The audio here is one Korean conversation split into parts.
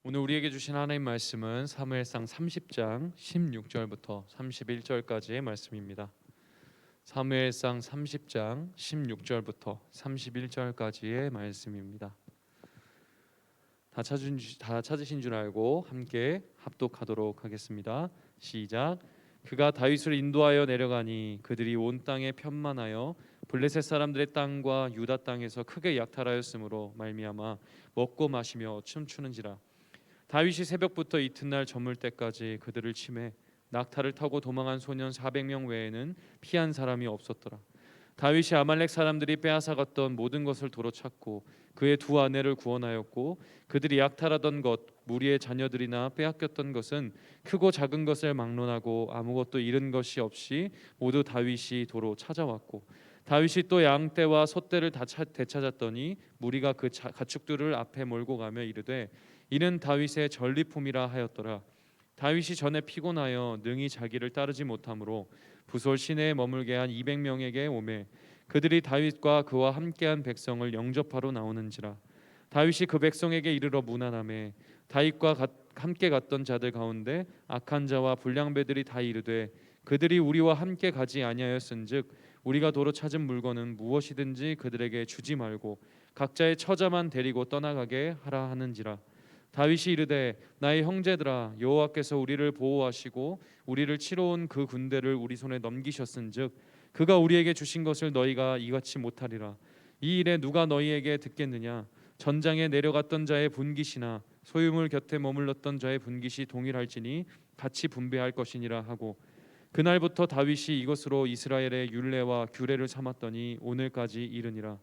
오늘 우리에게 주신 하나님 말씀은 사무엘상 30장 16절부터 31절까지의 말씀입니다. 사무엘상 30장 16절부터 31절까지의 말씀입니다. 다 찾으신 줄 알고 함께 합독하도록 하겠습니다. 시작. 그가 다윗을 인도하여 내려가니 그들이 온 땅에 편만하여 블레셋 사람들의 땅과 유다 땅에서 크게 약탈하였으므로 말미암아 먹고 마시며 춤추는지라. 다윗이 새벽부터 이튿날 저물 때까지 그들을 치매 낙타를 타고 도망한 소년 400명 외에는 피한 사람이 없었더라. 다윗이 아말렉 사람들이 빼앗아갔던 모든 것을 도로 찾고 그의 두 아내를 구원하였고 그들이 약탈하던 것 무리의 자녀들이나 빼앗겼던 것은 크고 작은 것을 막론하고 아무것도 잃은 것이 없이 모두 다윗이 도로 찾아왔고 다윗이 또 양떼와 소떼를 다 되찾았더니 무리가 그 가축들을 앞에 몰고 가며 이르되 이는 다윗의 전리품이라 하였더라. 다윗이 전에 피곤하여 능히 자기를 따르지 못하므로 부솔 시내에 머물게 한 200명에게 오매 그들이 다윗과 그와 함께한 백성을 영접하러 나오는지라. 다윗이 그 백성에게 이르러 문안하매 다윗과 함께 갔던 자들 가운데 악한 자와 불량배들이 다 이르되 그들이 우리와 함께 가지 아니하였은즉 우리가 도로 찾은 물건은 무엇이든지 그들에게 주지 말고 각자의 처자만 데리고 떠나가게 하라 하는지라. 다윗이 이르되 나의 형제들아 여호와께서 우리를 보호하시고 우리를 치러 온 그 군대를 우리 손에 넘기셨은즉 그가 우리에게 주신 것을 너희가 이같이 못하리라. 이 일에 누가 너희에게 듣겠느냐? 전장에 내려갔던 자의 분깃이나 소유물 곁에 머물렀던 자의 분깃이 동일할지니 같이 분배할 것이니라 하고 그날부터 다윗이 이것으로 이스라엘의 율례와 규례를 삼았더니 오늘까지 이르니라.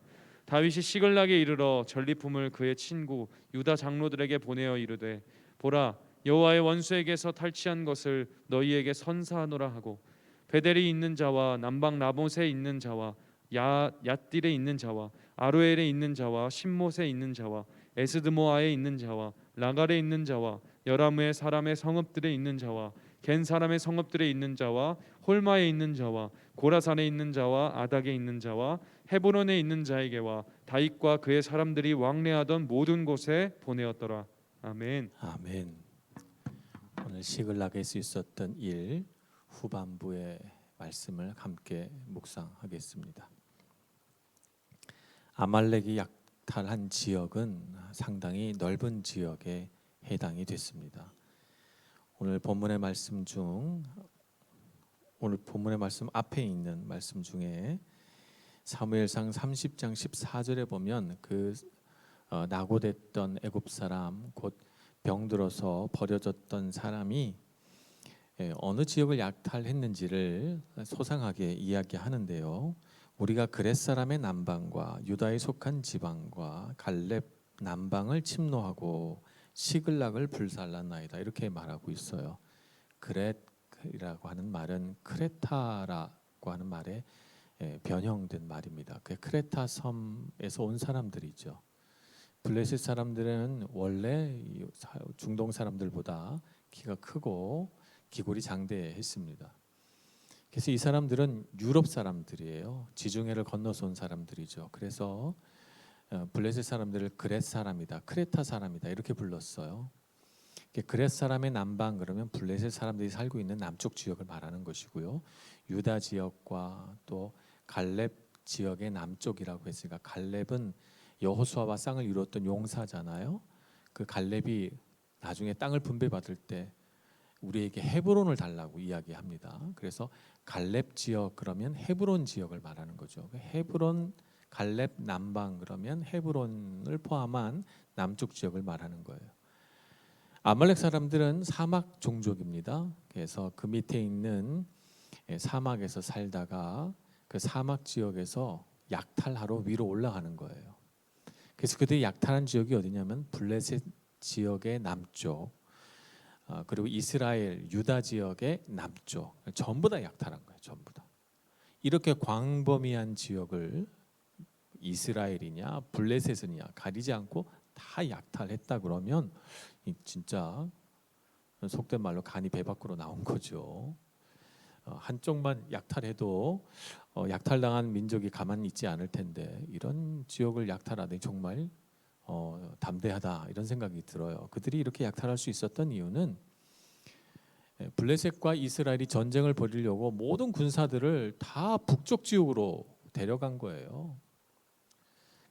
다윗이 시글락에 이르러 전리품을 그의 친구 유다 장로들에게 보내어 이르되 보라 여호와의 원수에게서 탈취한 것을 너희에게 선사하노라 하고 베델이 있는 자와 남방 라못에 있는 자와 얏딜에 있는 자와 아로엘에 있는 자와 신못에 있는 자와 에스드모아에 있는 자와 라갈에 있는 자와 여라무의 사람의 성읍들에 있는 자와 겐 사람의 성읍들에 있는 자와 홀마에 있는 자와 고라산에 있는 자와 아닥에 있는 자와 헤브론에 있는 자에게와 다윗과 그의 사람들이 왕래하던 모든 곳에 보내었더라. 아멘. 아멘. 오늘 시글락에서 있었던 일 후반부의 말씀을 함께 묵상하겠습니다. 아말렉이 약탈한 지역은 상당히 넓은 지역에 해당이 됐습니다. 오늘 본문의 말씀 앞에 있는 말씀 중에 사무엘상 30장 14절에 보면 그 낙오됐던 애굽 사람 곧 병들어서 버려졌던 사람이 어느 지역을 약탈했는지를 소상하게 이야기하는데요. 우리가 그렛 사람의 남방과 유다에 속한 지방과 갈렙 남방을 침노하고 시글락을 불살랐나이다 이렇게 말하고 있어요. 그렛이라고 하는 말은 크레타라고 하는 말에 변형된 말입니다. 그 크레타 섬에서 온 사람들이죠. 블레셋 사람들은 원래 중동 사람들보다 키가 크고 기골이 장대했습니다. 그래서 이 사람들은 유럽 사람들이에요. 지중해를 건너서 온 사람들이죠. 그래서 블레셋 사람들을 그렛 사람이다, 크레타 사람이다 이렇게 불렀어요. 그렛 사람의 남방 그러면 블레셋 사람들이 살고 있는 남쪽 지역을 말하는 것이고요. 유다 지역과 또 갈렙 지역의 남쪽이라고 했으니까 갈렙은 여호수아와 쌍을 이루었던 용사잖아요. 그 갈렙이 나중에 땅을 분배받을 때 우리에게 헤브론을 달라고 이야기합니다. 그래서 갈렙 지역 그러면 헤브론 지역을 말하는 거죠. 헤브론 갈렙 남방 그러면 헤브론을 포함한 남쪽 지역을 말하는 거예요. 아말렉 사람들은 사막 종족입니다. 그래서 그 밑에 있는 사막에서 살다가 그 사막 지역에서 약탈하러 위로 올라가는 거예요. 그래서 그들이 약탈한 지역이 어디냐면 블레셋 지역의 남쪽 그리고 이스라엘 유다 지역의 남쪽 전부 다 약탈한 거예요. 전부 다. 이렇게 광범위한 지역을 이스라엘이냐 블레셋이냐 가리지 않고 다 약탈했다 그러면 진짜 속된 말로 간이 배 밖으로 나온 거죠. 한쪽만 약탈해도 약탈당한 민족이 가만히 있지 않을 텐데 이런 지역을 약탈하다니 정말 담대하다 이런 생각이 들어요. 그들이 이렇게 약탈할 수 있었던 이유는 블레셋과 이스라엘이 전쟁을 벌이려고 모든 군사들을 다 북쪽 지역으로 데려간 거예요.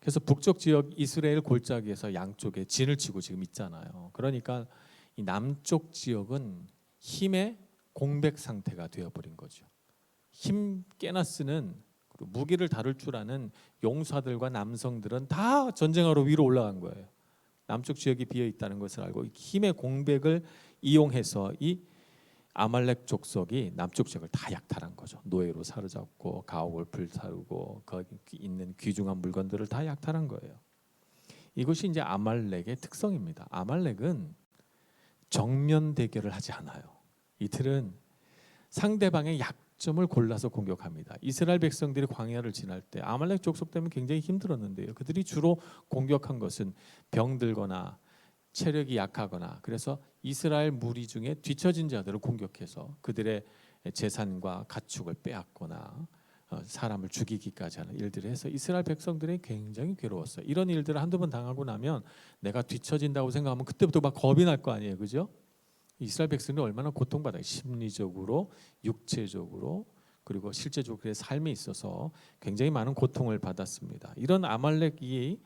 그래서 북쪽 지역 이스라엘 골짜기에서 양쪽에 진을 치고 지금 있잖아요. 그러니까 이 남쪽 지역은 힘의 공백 상태가 되어버린 거죠. 힘 깨나 쓰는 무기를 다룰 줄 아는 용사들과 남성들은 다 전쟁하러 위로 올라간 거예요. 남쪽 지역이 비어 있다는 것을 알고 힘의 공백을 이용해서 이 아말렉 족속이 남쪽 지역을 다 약탈한 거죠. 노예로 사로잡고 가옥을 불사르고 거기 있는 귀중한 물건들을 다 약탈한 거예요. 이것이 이제 아말렉의 특성입니다. 아말렉은 정면 대결을 하지 않아요. 이들은 상대방의 약점을 골라서 공격합니다. 이스라엘 백성들이 광야를 지날 때 아말렉 족속 때문에 굉장히 힘들었는데요. 그들이 주로 공격한 것은 병들거나 체력이 약하거나 그래서 이스라엘 무리 중에 뒤처진 자들을 공격해서 그들의 재산과 가축을 빼앗거나 사람을 죽이기까지 하는 일들을 해서 이스라엘 백성들이 굉장히 괴로웠어요. 이런 일들을 한두 번 당하고 나면 내가 뒤처진다고 생각하면 그때부터 막 겁이 날 거 아니에요. 그죠? 이스라엘 백성들이 얼마나 고통받아요. 심리적으로, 육체적으로 그리고 실제적으로 그의 삶에 있어서 굉장히 많은 고통을 받았습니다. 이런 아말렉이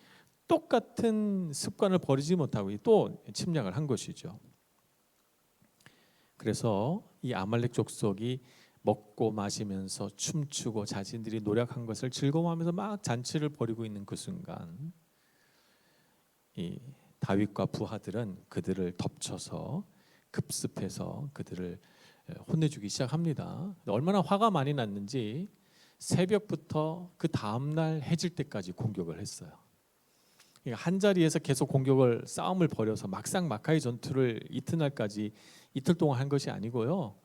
똑같은 습관을 버리지 못하고 또 침략을 한 것이죠. 그래서 이 아말렉 족속이 먹고 마시면서 춤추고 자신들이 노력한 것을 즐거워하면서 막 잔치를 벌이고 있는 그 순간 이 다윗과 부하들은 그들을 덮쳐서 급습해서 그들을 혼내주기 시작합니다. 얼마나 화가 많이 났는지 새벽부터 그 다음날 해질 때까지 공격을 했어요. 한 자리에서 계속 공격을 싸움을 벌여서 막상막하의 전투를 이튿날까지 이틀 동안 한 것이 아니고요.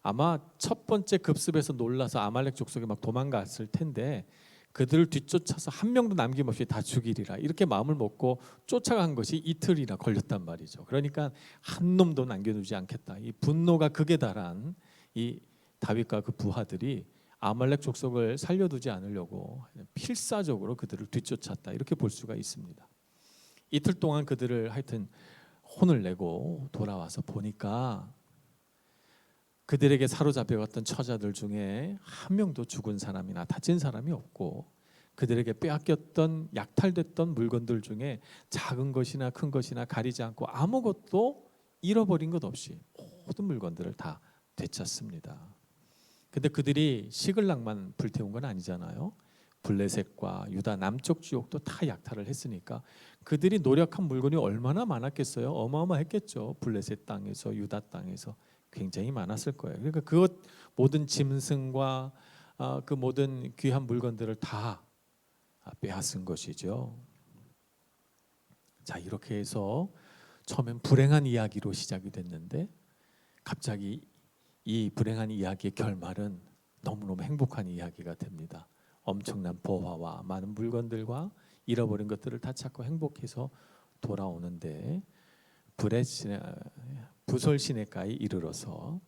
아마 첫 번째 급습에서 놀라서 아말렉 족속이 막 도망갔을 텐데 그들을 뒤쫓아서 한 명도 남김없이 다 죽이리라 이렇게 마음을 먹고 쫓아간 것이 이틀이나 걸렸단 말이죠. 그러니까 한 놈도 남겨두지 않겠다. 이 분노가 극에 달한 이 다윗과 그 부하들이 아말렉 족속을 살려두지 않으려고 필사적으로 그들을 뒤쫓았다 이렇게 볼 수가 있습니다. 이틀 동안 그들을 하여튼 혼을 내고 돌아와서 보니까 그들에게 사로잡혀갔던 처자들 중에 한 명도 죽은 사람이나 다친 사람이 없고 그들에게 빼앗겼던 약탈됐던 물건들 중에 작은 것이나 큰 것이나 가리지 않고 아무것도 잃어버린 것 없이 모든 물건들을 다 되찾습니다. 근데 그들이 시글락만 불태운 건 아니잖아요. 블레셋과 유다 남쪽 지역도 다 약탈을 했으니까 그들이 노력한 물건이 얼마나 많았겠어요. 어마어마했겠죠. 블레셋 땅에서 유다 땅에서 굉장히 많았을 거예요. 그러니까 그것 모든 짐승과 그 모든 귀한 물건들을 다 빼앗은 것이죠. 자, 이렇게 해서 처음엔 불행한 이야기로 시작이 됐는데 갑자기 이 불행한 이야기의 결말은 너무너무 행복한 이야기가 됩니다. 엄청난 보화와 많은 물건들과 잃어버린 것들을 다 찾고 행복해서 돌아오는데 부솔 시내가에 이르러서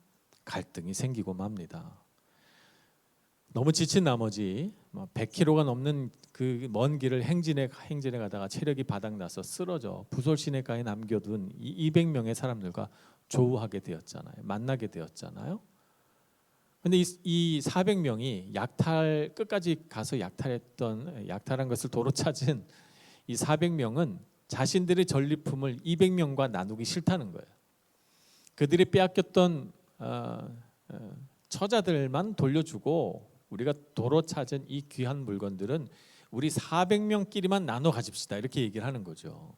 갈등이 생기고 맙니다. 너무 지친 나머지 100km가 넘는 그 먼 길을 행진해 가다가 체력이 바닥나서 쓰러져 부솔 시내가에 남겨둔 이 200명의 사람들과 조우하게 되었잖아요. 만나게 되었잖아요. 근데 이 400명이 끝까지 가서 약탈한 것을 도로 찾은 이 400명은 자신들의 전리품을 200명과 나누기 싫다는 거예요. 그들이 빼앗겼던 처자들만 돌려주고 우리가 도로 찾은 이 귀한 물건들은 우리 400명끼리만 나눠 가집시다 이렇게 얘기를 하는 거죠.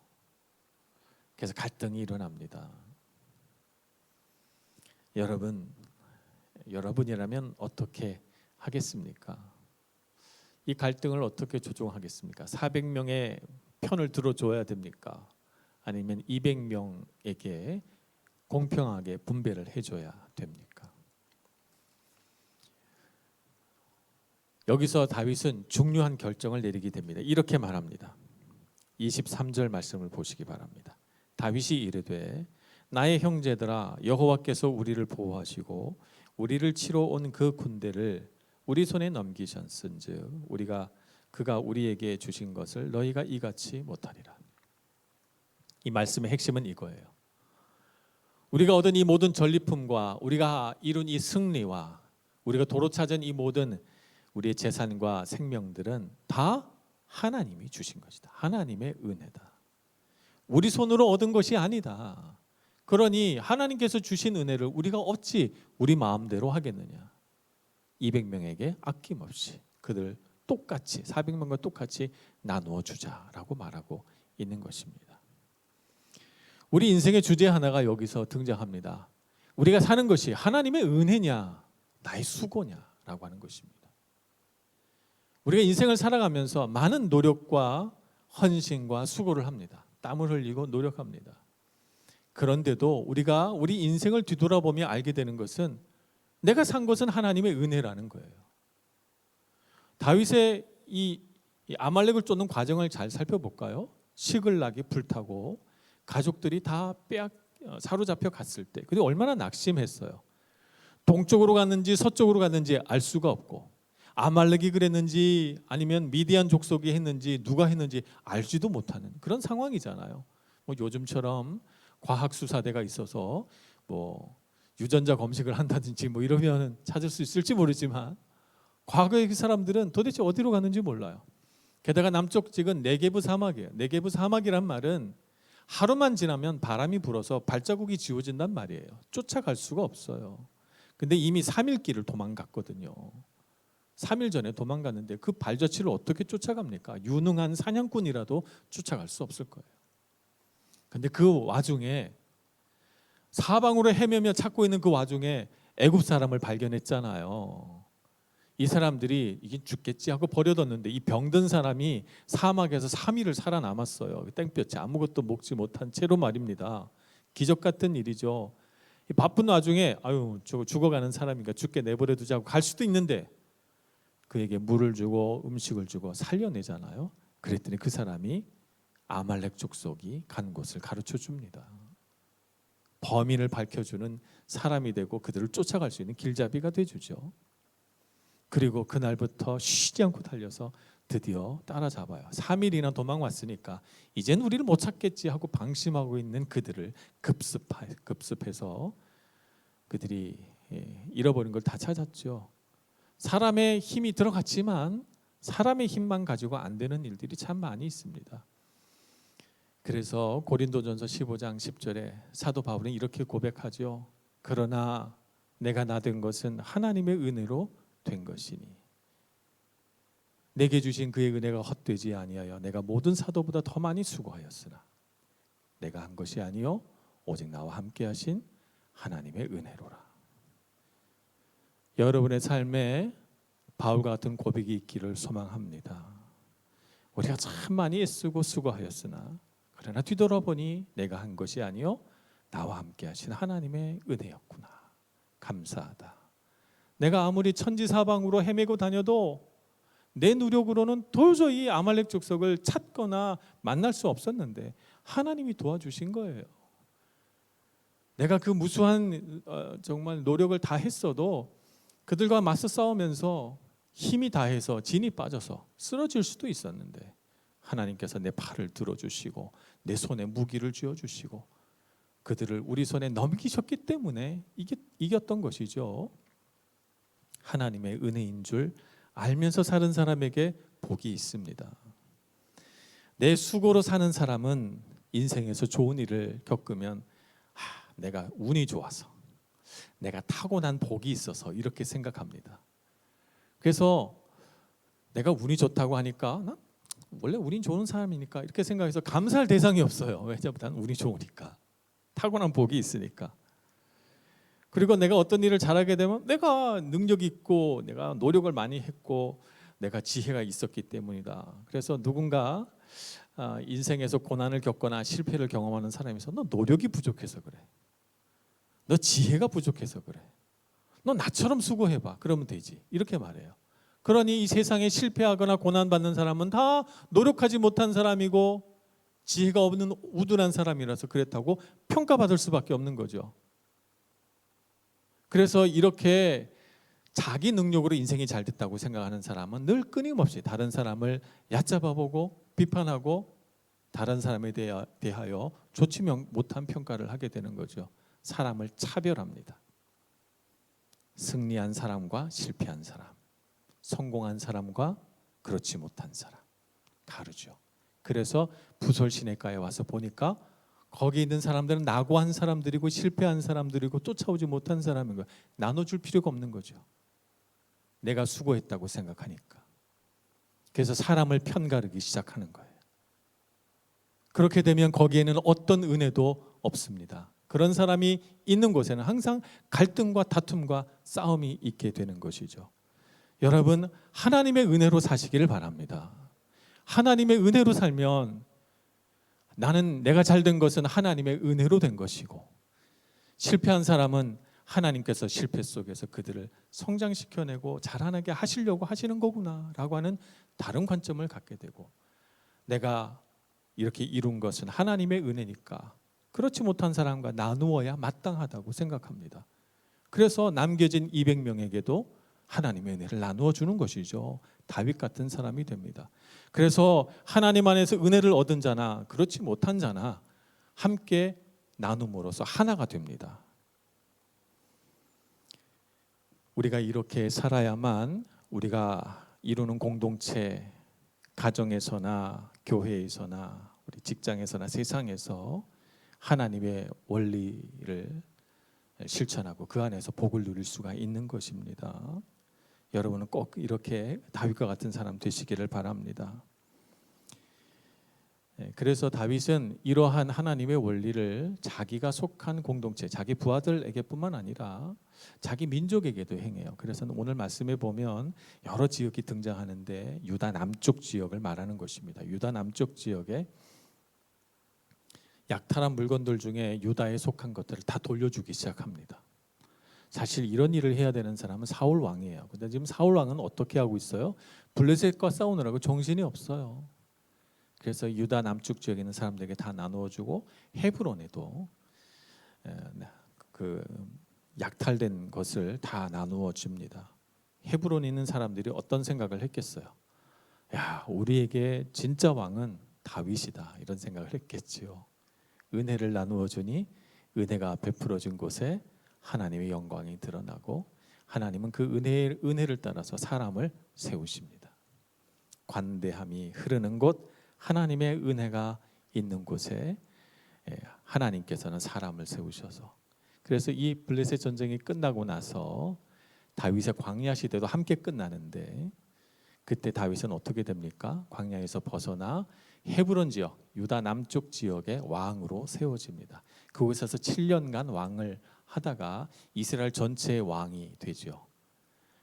그래서 갈등이 일어납니다. 여러분이라면 어떻게 하겠습니까? 이 갈등을 어떻게 조정하겠습니까? 400명의 편을 들어줘야 됩니까? 아니면 200명에게 공평하게 분배를 해줘야 됩니까? 여기서 다윗은 중요한 결정을 내리게 됩니다. 이렇게 말합니다. 23절 말씀을 보시기 바랍니다. 다윗이 이르되 나의 형제들아 여호와께서 우리를 보호하시고 우리를 치러 온 그 군대를 우리 손에 넘기셨은즉 그가 우리에게 주신 것을 너희가 이같이 못하리라. 이 말씀의 핵심은 이거예요. 우리가 얻은 이 모든 전리품과 우리가 이룬 이 승리와 우리가 도로 찾은 이 모든 우리의 재산과 생명들은 다 하나님이 주신 것이다. 하나님의 은혜다. 우리 손으로 얻은 것이 아니다. 그러니 하나님께서 주신 은혜를 우리가 어찌 우리 마음대로 하겠느냐. 200명에게 아낌없이 그들 똑같이 400명과 똑같이 나누어 주자라고 말하고 있는 것입니다. 우리 인생의 주제 하나가 여기서 등장합니다. 우리가 사는 것이 하나님의 은혜냐 나의 수고냐라고 하는 것입니다. 우리가 인생을 살아가면서 많은 노력과 헌신과 수고를 합니다. 땀을 흘리고 노력합니다. 그런데도 우리가 우리 인생을 뒤돌아보며 알게 되는 것은 내가 산 것은 하나님의 은혜라는 거예요. 다윗의 이 아말렉을 쫓는 과정을 잘 살펴볼까요? 시글락이 불타고 가족들이 다 사로잡혀 갔을 때 그들이 얼마나 낙심했어요. 동쪽으로 갔는지 서쪽으로 갔는지 알 수가 없고 아말렉이 그랬는지 아니면 미디안 족속이 했는지 누가 했는지 알지도 못하는 그런 상황이잖아요. 뭐 요즘처럼 과학수사대가 있어서 뭐 유전자 검색을 한다든지 뭐 이러면 찾을 수 있을지 모르지만 과거의 그 사람들은 도대체 어디로 갔는지 몰라요. 게다가 남쪽 지역은 네게브 사막이에요. 네게브 사막이란 말은 하루만 지나면 바람이 불어서 발자국이 지워진단 말이에요. 쫓아갈 수가 없어요. 근데 이미 3일 길을 도망갔거든요. 3일 전에 도망갔는데 그 발자취를 어떻게 쫓아갑니까? 유능한 사냥꾼이라도 쫓아갈 수 없을 거예요. 근데 그 와중에 사방으로 헤매며 찾고 있는 그 와중에 애굽 사람을 발견했잖아요. 이 사람들이 이게 죽겠지 하고 버려뒀는데 이 병든 사람이 사막에서 3일을 살아남았어요. 땡볕에 아무것도 먹지 못한 채로 말입니다. 기적 같은 일이죠. 이 바쁜 와중에 아유 저거 죽어가는 사람이니까 죽게 내버려 두자고 갈 수도 있는데 그에게 물을 주고 음식을 주고 살려내잖아요. 그랬더니 그 사람이 아말렉 족속이 간 곳을 가르쳐 줍니다. 범인을 밝혀주는 사람이 되고 그들을 쫓아갈 수 있는 길잡이가 돼주죠. 그리고 그날부터 쉬지 않고 달려서 드디어 따라잡아요. 3일이나 도망왔으니까 이젠 우리를 못 찾겠지 하고 방심하고 있는 그들을 급습해서 그들이 잃어버린 걸 다 찾았죠. 사람의 힘이 들어갔지만 사람의 힘만 가지고 안 되는 일들이 참 많이 있습니다. 그래서 고린도전서 15장 10절에 사도 바울은 이렇게 고백하죠. 그러나 내가 나된 것은 하나님의 은혜로 된 것이니 내게 주신 그의 은혜가 헛되지 아니하여 내가 모든 사도보다 더 많이 수고하였으나 내가 한 것이 아니요 오직 나와 함께 하신 하나님의 은혜로라. 여러분의 삶에 바울과 같은 고백이 있기를 소망합니다. 우리가 참 많이 애쓰고 수고하였으나 그러나 뒤돌아보니 내가 한 것이 아니요 나와 함께 하신 하나님의 은혜였구나. 감사하다. 내가 아무리 천지사방으로 헤매고 다녀도 내 노력으로는 도저히 아말렉 족속을 찾거나 만날 수 없었는데 하나님이 도와주신 거예요. 내가 그 무수한 정말 노력을 다 했어도 그들과 맞서 싸우면서 힘이 다해서 진이 빠져서 쓰러질 수도 있었는데 하나님께서 내 팔을 들어주시고 내 손에 무기를 쥐어주시고 그들을 우리 손에 넘기셨기 때문에 이겼던 것이죠. 하나님의 은혜인 줄 알면서 사는 사람에게 복이 있습니다. 내 수고로 사는 사람은 인생에서 좋은 일을 겪으면 내가 운이 좋아서 내가 타고난 복이 있어서 이렇게 생각합니다. 그래서 내가 운이 좋다고 하니까 난 원래 운이 좋은 사람이니까 이렇게 생각해서 감사할 대상이 없어요. 왜냐하면 난 운이 좋으니까 타고난 복이 있으니까. 그리고 내가 어떤 일을 잘하게 되면 내가 능력 있고 내가 노력을 많이 했고 내가 지혜가 있었기 때문이다. 그래서 누군가 인생에서 고난을 겪거나 실패를 경험하는 사람이 있어. 너 노력이 부족해서 그래. 너 지혜가 부족해서 그래. 너 나처럼 수고해봐. 그러면 되지. 이렇게 말해요. 그러니 이 세상에 실패하거나 고난받는 사람은 다 노력하지 못한 사람이고 지혜가 없는 우둔한 사람이라서 그랬다고 평가받을 수밖에 없는 거죠. 그래서 이렇게 자기 능력으로 인생이 잘 됐다고 생각하는 사람은 늘 끊임없이 다른 사람을 얕잡아보고 비판하고 다른 사람에 대하여 좋지 못한 평가를 하게 되는 거죠. 사람을 차별합니다. 승리한 사람과 실패한 사람, 성공한 사람과 그렇지 못한 사람 다르죠. 그래서 부설시내가에 와서 보니까 거기 있는 사람들은 낙오한 사람들이고 실패한 사람들이고 쫓아오지 못한 사람인 거예요. 나눠줄 필요가 없는 거죠. 내가 수고했다고 생각하니까. 그래서 사람을 편가르기 시작하는 거예요. 그렇게 되면 거기에는 어떤 은혜도 없습니다. 그런 사람이 있는 곳에는 항상 갈등과 다툼과 싸움이 있게 되는 것이죠. 여러분, 하나님의 은혜로 사시기를 바랍니다. 하나님의 은혜로 살면 내가 잘된 것은 하나님의 은혜로 된 것이고, 실패한 사람은 하나님께서 실패 속에서 그들을 성장시켜내고 자라나게 하시려고 하시는 거구나라고 하는 다른 관점을 갖게 되고, 내가 이렇게 이룬 것은 하나님의 은혜니까 그렇지 못한 사람과 나누어야 마땅하다고 생각합니다. 그래서 남겨진 200명에게도 하나님의 은혜를 나누어 주는 것이죠. 다윗 같은 사람이 됩니다. 그래서 하나님 안에서 은혜를 얻은 자나 그렇지 못한 자나 함께 나눔으로써 하나가 됩니다. 우리가 이렇게 살아야만 우리가 이루는 공동체, 가정에서나 교회에서나 우리 직장에서나 세상에서 하나님의 원리를 실천하고 그 안에서 복을 누릴 수가 있는 것입니다. 여러분은 꼭 이렇게 다윗과 같은 사람 되시기를 바랍니다. 그래서 다윗은 이러한 하나님의 원리를 자기가 속한 공동체, 자기 부하들에게뿐만 아니라 자기 민족에게도 행해요. 그래서 오늘 말씀에 보면 여러 지역이 등장하는데 유다 남쪽 지역을 말하는 것입니다. 유다 남쪽 지역에 약탈한 물건들 중에 유다에 속한 것들을 다 돌려주기 시작합니다. 사실 이런 일을 해야 되는 사람은 사울 왕이에요. 근데 지금 사울 왕은 어떻게 하고 있어요? 블레셋과 싸우느라고 정신이 없어요. 그래서 유다 남쪽 지역에 있는 사람들에게 다 나누어주고 헤브론에도 그 약탈된 것을 다 나누어 줍니다. 헤브론에 있는 사람들이 어떤 생각을 했겠어요? 야, 우리에게 진짜 왕은 다윗이다, 이런 생각을 했겠지요. 은혜를 나누어 주니 은혜가 베풀어진 곳에 하나님의 영광이 드러나고 하나님은 그 은혜를 따라서 사람을 세우십니다. 관대함이 흐르는 곳, 하나님의 은혜가 있는 곳에 하나님께서는 사람을 세우셔서, 그래서 이 블레셋 전쟁이 끝나고 나서 다윗의 광야 시대도 함께 끝나는데 그때 다윗은 어떻게 됩니까? 광야에서 벗어나 헤브론 지역, 유다 남쪽 지역의 왕으로 세워집니다. 그곳에서 7년간 왕을 하다가 이스라엘 전체의 왕이 되죠.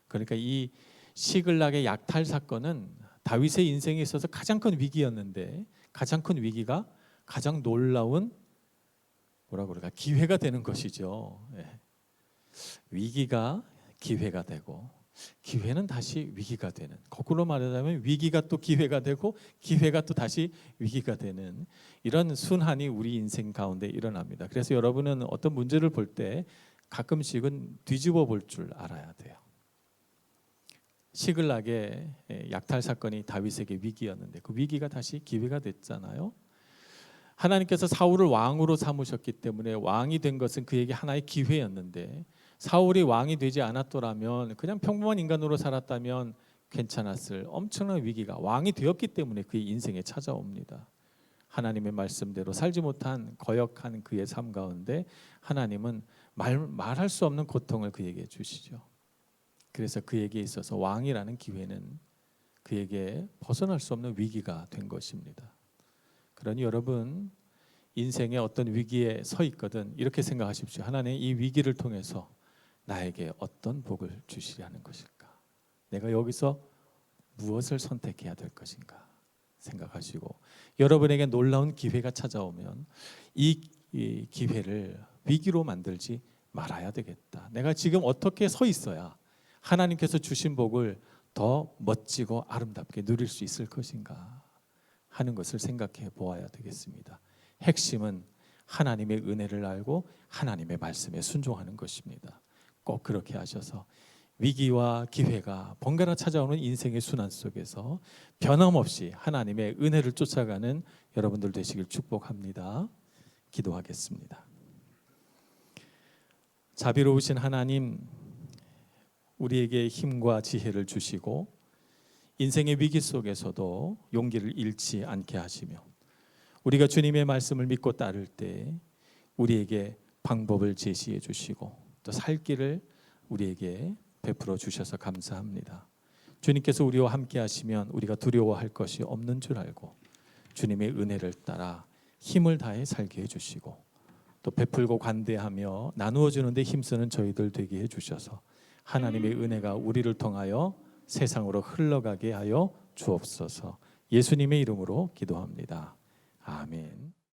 그러니까 이 시글락의 약탈 사건은 다윗의 인생에 있어서 가장 큰 위기였는데, 가장 큰 위기가 가장 놀라운 기회가 되는 것이죠. 위기가 기회가 되고 기회는 다시 위기가 되는, 거꾸로 말하자면 위기가 또 기회가 되고 기회가 또 다시 위기가 되는 이런 순환이 우리 인생 가운데 일어납니다. 그래서 여러분은 어떤 문제를 볼 때 가끔씩은 뒤집어 볼 줄 알아야 돼요. 시글락의 약탈 사건이 다윗에게 위기였는데 그 위기가 다시 기회가 됐잖아요. 하나님께서 사울을 왕으로 삼으셨기 때문에 왕이 된 것은 그에게 하나의 기회였는데, 사울이 왕이 되지 않았더라면, 그냥 평범한 인간으로 살았다면 괜찮았을 엄청난 위기가 왕이 되었기 때문에 그의 인생에 찾아옵니다. 하나님의 말씀대로 살지 못한 거역한 그의 삶 가운데 하나님은 말할 수 없는 고통을 그에게 주시죠. 그래서 그에게 있어서 왕이라는 기회는 그에게 벗어날 수 없는 위기가 된 것입니다. 그러니 여러분, 인생의 어떤 위기에 서 있거든 이렇게 생각하십시오. 하나님, 이 위기를 통해서 나에게 어떤 복을 주시려는 것일까? 내가 여기서 무엇을 선택해야 될 것인가 생각하시고, 여러분에게 놀라운 기회가 찾아오면 이 기회를 위기로 만들지 말아야 되겠다. 내가 지금 어떻게 서 있어야 하나님께서 주신 복을 더 멋지고 아름답게 누릴 수 있을 것인가 하는 것을 생각해 보아야 되겠습니다. 핵심은 하나님의 은혜를 알고 하나님의 말씀에 순종하는 것입니다. 꼭 그렇게 하셔서 위기와 기회가 번갈아 찾아오는 인생의 순환 속에서 변함없이 하나님의 은혜를 쫓아가는 여러분들 되시길 축복합니다. 기도하겠습니다. 자비로우신 하나님, 우리에게 힘과 지혜를 주시고 인생의 위기 속에서도 용기를 잃지 않게 하시며 우리가 주님의 말씀을 믿고 따를 때 우리에게 방법을 제시해 주시고 또 살 길을 우리에게 베풀어 주셔서 감사합니다. 주님께서 우리와 함께 하시면 우리가 두려워할 것이 없는 줄 알고 주님의 은혜를 따라 힘을 다해 살게 해주시고 또 베풀고 관대하며 나누어 주는데 힘쓰는 저희들 되게 해주셔서 하나님의 은혜가 우리를 통하여 세상으로 흘러가게 하여 주옵소서. 예수님의 이름으로 기도합니다. 아멘.